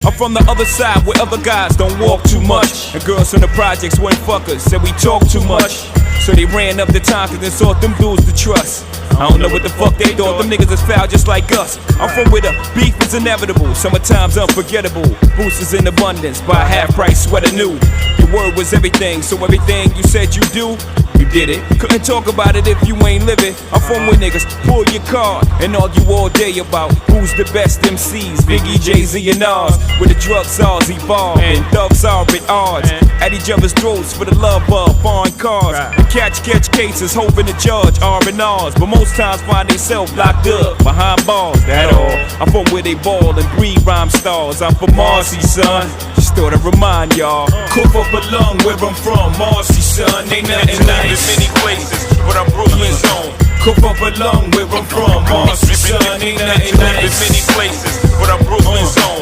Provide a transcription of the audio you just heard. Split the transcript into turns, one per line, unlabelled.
I'm from the other side where other guys don't walk too much. And girls from the projects weren't fuckers, said we talk too much. So they ran up the Tonkins and sought them dudes to trust. I don't know what the fuck they thought, them niggas is foul just like us. I'm from where the beef is inevitable, summertime's unforgettable. Boosters in abundance, buy a half price sweater new. Your word was everything, so everything you said you do, you did it. Couldn't talk about it if you ain't living. I'm from where niggas pull your card and argue all day about who's the best MCs, Biggie, Jay-Z and Nas. Where the drug czars evolve and thugs are at odds at each other's throats for the love of foreign cars. And catch cases, hoping to judge R&Rs, but most times find themselves locked up behind bars. That all. I'm from where they ball and breed rhyme stars. I'm from Marcy, son. Just thought I'd remind y'all. Cough up a lung where I'm from, Marcy, son. Ain't nothing nice. In many places, but I'm Brooklyn's own. Cough up a lung where I'm from, Marcy, son. Ain't nothing nice. In many places, but I'm Brooklyn's own.